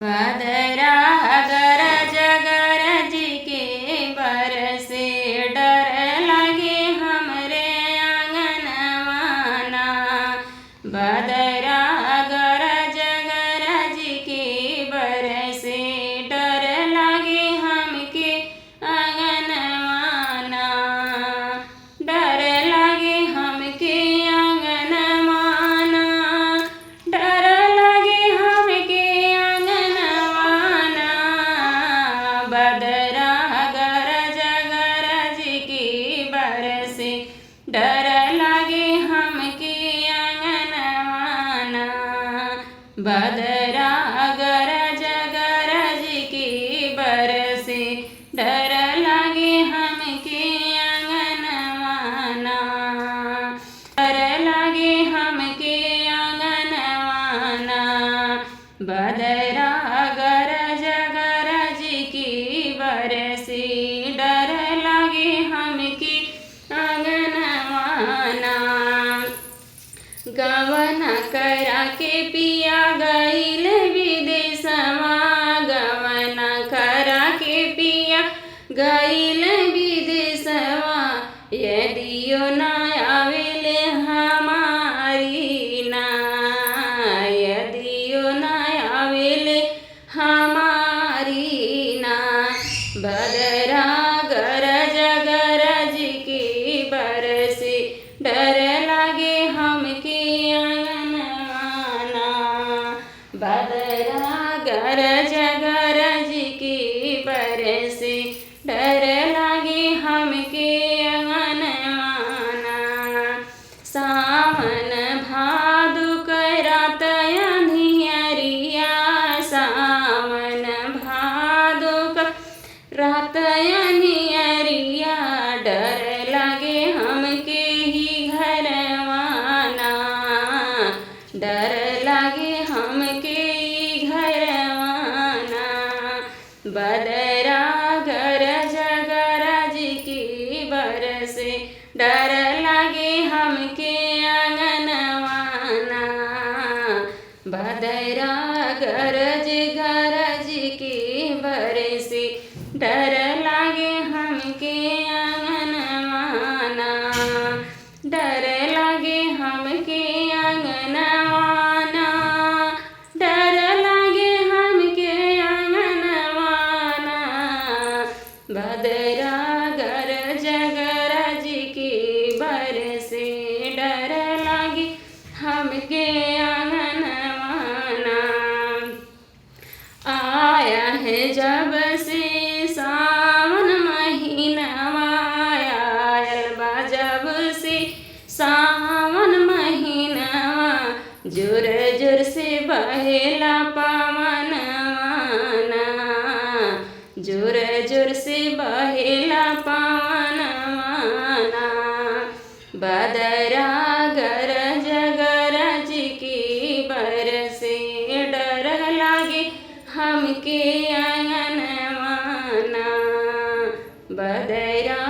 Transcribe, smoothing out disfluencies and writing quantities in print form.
बदरा गरज गरज के बरसे डर लगे हमरे आंगनवाना। बदरा गरज गरज के बरसे डर लगे हमके आंगनवाना। डर लगे हमके आंगनवाना। डर लगे हमके आंगनवाना। बदरा गरज गरज के बरसे डर लगे हमके आंगनवाना। बदरा गरज गरज के बरसे डर लगे हमके आंगनवाना। डर लगे हमके आंगनवाना। बदरा गरज गरज के बरसे डर लगे हमके आंगनवाना। गवना करा के पिया गईल विदेशवा। गवना करा के पिया गईल विदेशवा। यदियो न आवेले हमारी ना। यदियो न आवेले हमारी ना। बदरा गरज गरज के बरसे डर लगे हमके आंगनवाना। बदरा गरज गरज के बरसे डर लगे हमके आंगनवाना। सावन भादो करात अंधियरिया। सावन भादो करात अंधियरिया। डर लगे हमके ही घरवाना। डर लगे हमके ही घरवाना। बदरा गरज गरज के बरसे डर लगे हमके आंगनवाना। बदरा गरज गरज के बरसे डर लगे हमके आंगनवाना। डर लगे हमके आंगनवाना। डर लगे हमके आंगनवाना। बदरा गरज गरज के बरसे डर लगे हमके आंगनवाना। आया है जब से सावन महीनवा। आयल बा जब से सावन महीनवा। जोर जोर से बहेला पवनवाना। जोर जोर से बहेला पवनवाना। बदरा गरज गरज के बरसे डर लगे हमके आंगनवाना। बदरा